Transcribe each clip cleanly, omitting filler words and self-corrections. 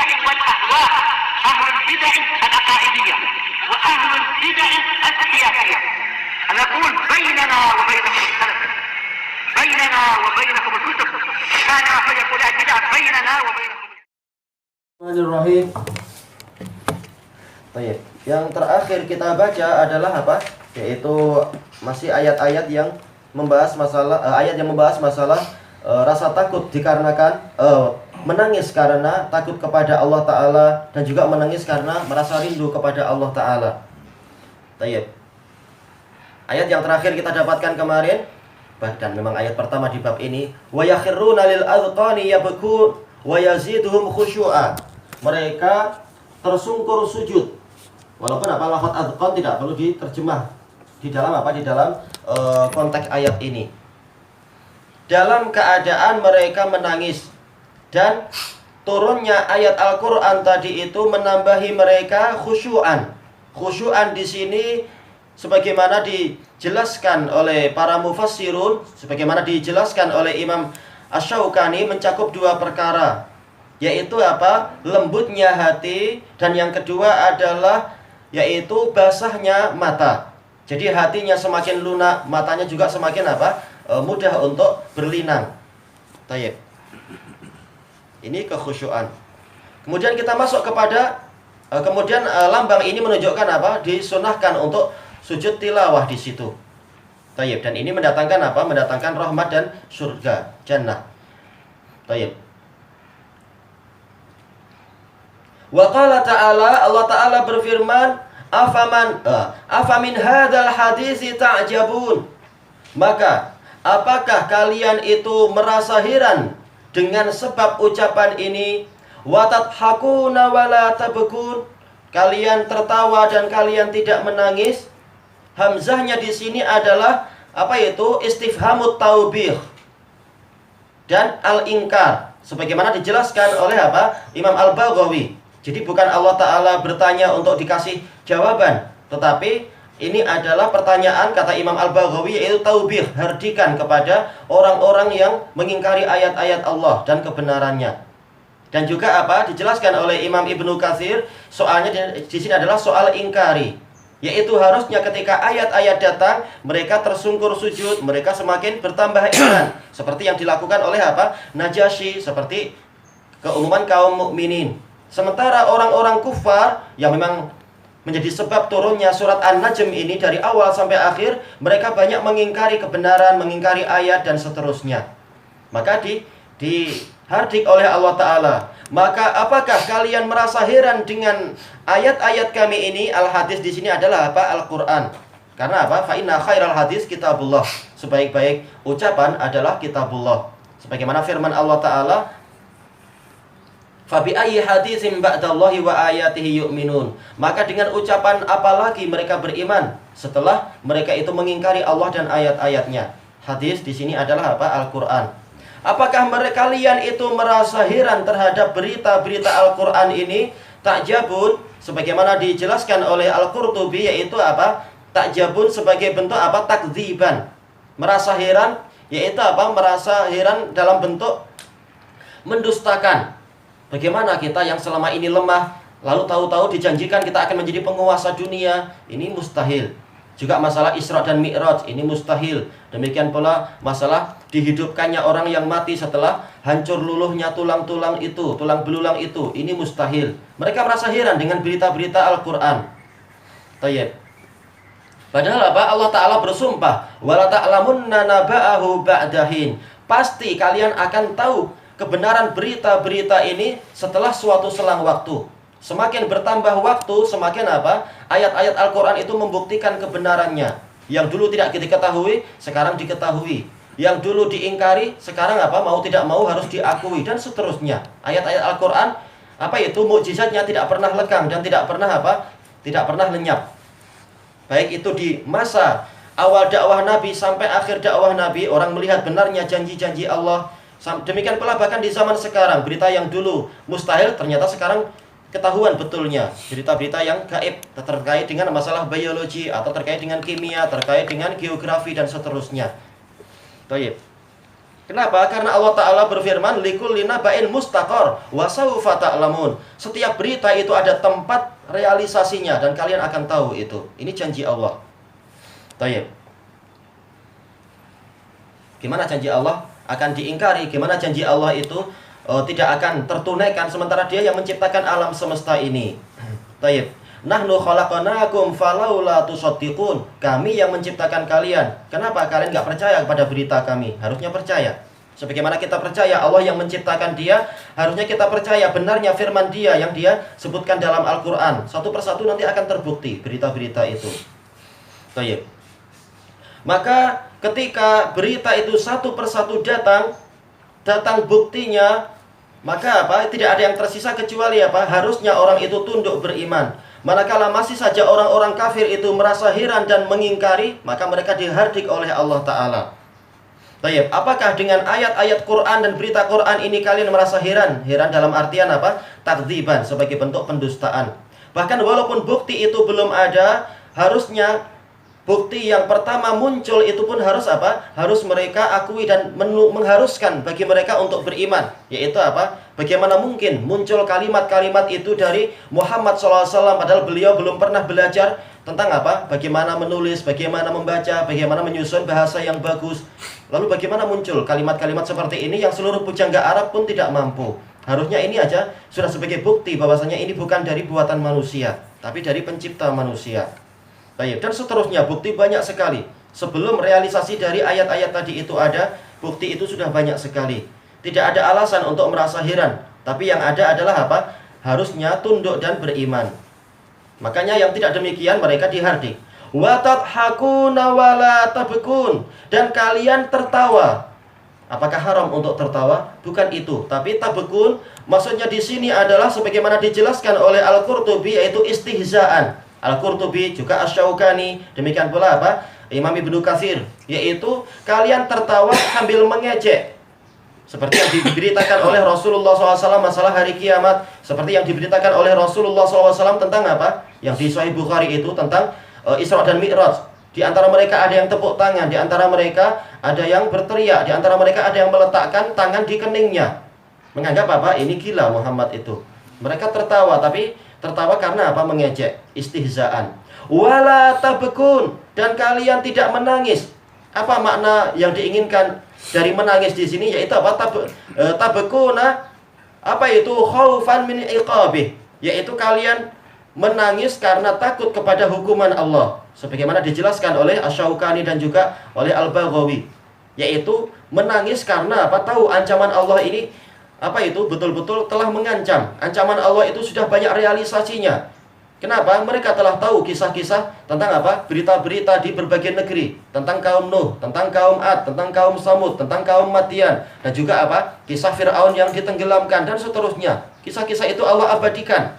البدع والأهواء، أهل البدع العقائدية وأهل البدع السياسية. نقول بيننا وبينكم السلف، بيننا وبينكم الكتب، كان فيقول البدع بيننا وبينكم. Bismillahirrahmanirrahim. Baik, yang terakhir kita baca adalah apa? Yaitu masih ayat-ayat yang membahas masalah rasa takut dikarenakan menangis karena takut kepada Allah Ta'ala, dan juga menangis karena merasa rindu kepada Allah Ta'ala. Baik. Ayat yang terakhir kita dapatkan kemarin, bahkan memang ayat pertama di bab ini, wa yakhruna lil adqani yabkun wa yaziduhum khusyu'a. Mereka tersungkur sujud. Walaupun apa lafaz adqan tidak perlu diterjemah di dalam konteks ayat ini. Dalam keadaan mereka menangis, dan turunnya ayat Al-Qur'an tadi itu menambahi mereka khusyu'an. Khusyu'an di sini sebagaimana dijelaskan oleh para mufassirun, sebagaimana dijelaskan oleh Imam Asy-Syaukani, mencakup dua perkara, yaitu apa? Lembutnya hati, dan yang kedua adalah yaitu basahnya mata. Jadi hatinya semakin lunak, matanya juga semakin apa? Mudah untuk berlinang. Tayyib. Ini kekhusyuan. Kemudian kita masuk kepada lambang ini menunjukkan apa? Disunahkan untuk sujud tilawah di situ. Tayyib. Dan ini mendatangkan apa? Mendatangkan rahmat dan surga, jannah. Tayyib. Wa qala ta'ala, Allah Ta'ala berfirman, afamin hadzal hadisi ta'jabun. Maka apakah kalian itu merasa heran dengan sebab ucapan ini? Wa tadhakuna wa la tabkun. Kalian tertawa dan kalian tidak menangis. Hamzahnya di sini adalah apa itu? Istifhamut taubih dan al-inkar, sebagaimana dijelaskan oleh apa? Imam Al-Baghawi. Jadi bukan Allah Ta'ala bertanya untuk dikasih jawaban, tetapi ini adalah pertanyaan, kata Imam Al-Baghawi, yaitu taubih, hardikan kepada orang-orang yang mengingkari ayat-ayat Allah dan kebenarannya. Dan juga apa? Dijelaskan oleh Imam Ibnu Katsir, soalnya di sini adalah soal ingkari, yaitu harusnya ketika ayat-ayat datang mereka tersungkur sujud, mereka semakin bertambah iman, seperti yang dilakukan oleh apa? Najasyi, seperti keumuman kaum mukminin. Sementara orang-orang kufar yang memang menjadi sebab turunnya surat An-Najm ini dari awal sampai akhir, mereka banyak mengingkari kebenaran, mengingkari ayat dan seterusnya. Maka dihardik oleh Allah Ta'ala, maka apakah kalian merasa heran dengan ayat-ayat kami ini? Al-hadis di sini adalah apa? Al-Qur'an. Karena apa? Fa inna khairal hadis kitabullah. Sebaik-baik ucapan adalah kitabullah. Sebagaimana firman Allah Ta'ala, Fabi ayyi hadisin ba'dallahi wa ayatihi yu'minun. Maka dengan ucapan apalagi mereka beriman setelah mereka itu mengingkari Allah dan ayat-ayatnya. Hadis di sini adalah apa? Al-Qur'an. Apakah kalian itu merasa heran terhadap berita-berita Al-Qur'an ini? Ta'jabun, sebagaimana dijelaskan oleh Al-Qurtubi, yaitu apa? Ta'jabun sebagai bentuk apa? Takdziban. Merasa heran, yaitu apa? Merasa heran dalam bentuk mendustakan. Bagaimana kita yang selama ini lemah, lalu tahu-tahu dijanjikan kita akan menjadi penguasa dunia? Ini mustahil. Juga masalah Isra dan Mi'raj, ini mustahil. Demikian pula masalah dihidupkannya orang yang mati setelah hancur luluhnya tulang-tulang itu, tulang belulang itu, ini mustahil. Mereka merasa heran dengan berita-berita Al-Qur'an. Tayyib. Padahal apa? Allah Ta'ala bersumpah, wala ta'lamunna naba'ahu ba'dahin. Pasti kalian akan tahu kebenaran berita-berita ini setelah suatu selang waktu. Semakin bertambah waktu, semakin apa? Ayat-ayat Al-Qur'an itu membuktikan kebenarannya. Yang dulu tidak diketahui, sekarang diketahui. Yang dulu diingkari, sekarang apa? Mau tidak mau harus diakui, dan seterusnya. Ayat-ayat Al-Qur'an apa itu? Mukjizatnya tidak pernah lekang dan tidak pernah apa? Tidak pernah lenyap. Baik itu di masa awal dakwah Nabi sampai akhir dakwah Nabi, orang melihat benarnya janji-janji Allah. Demikian pula bahkan di zaman sekarang, berita yang dulu mustahil ternyata sekarang ketahuan betulnya. Berita-berita yang gaib terkait dengan masalah biologi atau terkait dengan kimia, terkait dengan geografi dan seterusnya. Baik. Kenapa? Karena Allah Ta'ala berfirman, likulli naba'in mustaqor wa sawfa ta'lamun. Setiap berita itu ada tempat realisasinya dan kalian akan tahu itu. Ini janji Allah. Tayyib. Gimana janji Allah akan diingkari? Gimana janji Allah itu tidak akan tertunaikan sementara Dia yang menciptakan alam semesta ini? Tayyib. Nahnu khalaqnakum falaula tusaddiqun. Kami yang menciptakan kalian. Kenapa kalian nggak percaya kepada berita kami? Harusnya percaya. Sebagaimana kita percaya Allah yang menciptakan Dia, harusnya kita percaya benarnya firman Dia yang Dia sebutkan dalam Al-Quran. Satu persatu nanti akan terbukti berita-berita itu. Tayyib. Maka ketika berita itu satu persatu datang buktinya, maka tidak ada yang tersisa kecuali harusnya orang itu tunduk beriman. Manakala masih saja orang-orang kafir itu merasa heran dan mengingkari, maka mereka dihardik oleh Allah Ta'ala. Baik, apakah dengan ayat-ayat Quran dan berita Quran ini kalian merasa heran? Heran dalam artian takdziban, sebagai bentuk pendustaan. Bahkan walaupun bukti itu belum ada, harusnya bukti yang pertama muncul itu pun harus harus mereka akui dan mengharuskan bagi mereka untuk beriman. Yaitu bagaimana mungkin muncul kalimat-kalimat itu dari Muhammad SAW, padahal beliau belum pernah belajar tentang bagaimana menulis, bagaimana membaca, bagaimana menyusun bahasa yang bagus. Lalu bagaimana muncul kalimat-kalimat seperti ini yang seluruh pujangga Arab pun tidak mampu. Harusnya ini aja sudah sebagai bukti bahwasanya ini bukan dari buatan manusia, tapi dari pencipta manusia. Dan seterusnya, bukti banyak sekali. Sebelum realisasi dari ayat-ayat tadi itu ada, bukti itu sudah banyak sekali. Tidak ada alasan untuk merasa heran. Tapi yang ada adalah harusnya tunduk dan beriman. Makanya yang tidak demikian mereka dihardik. Wa tadhakuna wa la tabkun. Dan kalian tertawa. Apakah haram untuk tertawa? Bukan itu. Tapi tabkun maksudnya di sini adalah sebagaimana dijelaskan oleh Al-Qurtubi, yaitu istihzaan. Al-Qurtubi juga Asy-Syaukani, demikian pula Imam Ibnu Katsir, yaitu kalian tertawa sambil mengejek. Seperti yang diberitakan oleh Rasulullah SAW masalah hari kiamat, seperti yang diberitakan oleh Rasulullah SAW tentang yang di Sahih Bukhari itu tentang Isra dan Mi'raj. Di antara mereka ada yang tepuk tangan, di antara mereka ada yang berteriak, di antara mereka ada yang meletakkan tangan di keningnya, menganggap ini gila Muhammad itu. Mereka tertawa, tapi tertawa karena mengejek, istihzaan. Wala tabkun, dan kalian tidak menangis. Apa makna yang diinginkan dari menangis di sini? Yaitu tabkuna, itu khaufan min iqabih, yaitu kalian menangis karena takut kepada hukuman Allah. Sebagaimana dijelaskan oleh Asy-Syaukani dan juga oleh Al-Baghawi, yaitu menangis karena tahu ancaman Allah ini betul-betul telah mengancam. Ancaman Allah itu sudah banyak realisasinya. Kenapa? Mereka telah tahu kisah-kisah tentang berita-berita di berbagai negeri, tentang kaum Nuh, tentang kaum Ad, tentang kaum Samud, tentang kaum Madian, dan juga kisah Fir'aun yang ditenggelamkan dan seterusnya. Kisah-kisah itu Allah abadikan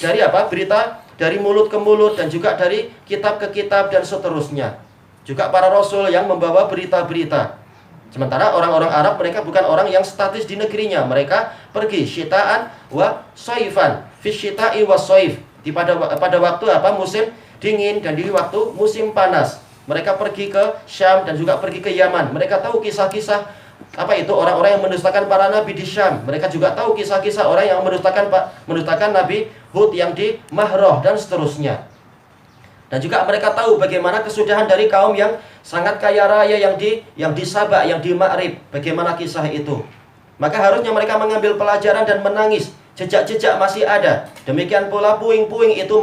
dari berita dari mulut ke mulut dan juga dari kitab ke kitab dan seterusnya. Juga para rasul yang membawa berita-berita. Sementara orang-orang Arab mereka bukan orang yang statis di negerinya. Mereka pergi syitaan wa soifan, fi syita'i wa soif. Pada waktu musim dingin dan di waktu musim panas. Mereka pergi ke Syam dan juga pergi ke Yaman. Mereka tahu kisah-kisah orang-orang yang mendustakan para nabi di Syam. Mereka juga tahu kisah-kisah orang yang mendustakan Nabi Hud yang di Mahroh dan seterusnya. Dan juga mereka tahu bagaimana kesudahan dari kaum yang sangat kaya raya yang di Sabak, yang di Ma'rib. Bagaimana kisah itu. Maka harusnya mereka mengambil pelajaran dan menangis. Jejak-jejak masih ada. Demikian pula puing-puing itu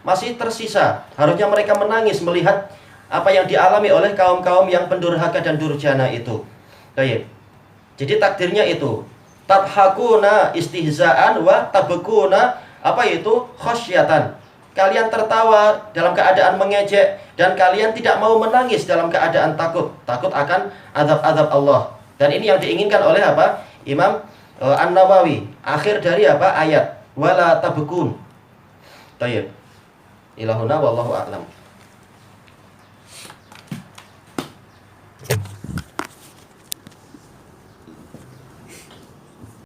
masih tersisa. Harusnya mereka menangis melihat apa yang dialami oleh kaum-kaum yang pendurhaka dan durjana itu. Baik. Jadi takdirnya itu. Tadhakuna istihzaan wa tabkuna khasyatan. Kalian tertawa dalam keadaan mengejek dan kalian tidak mau menangis dalam keadaan takut akan azab-azab Allah. Dan ini yang diinginkan oleh Imam An-Nawawi, akhir dari ayat wala tabkun. Baik. Ilahuna wallahu a'lam.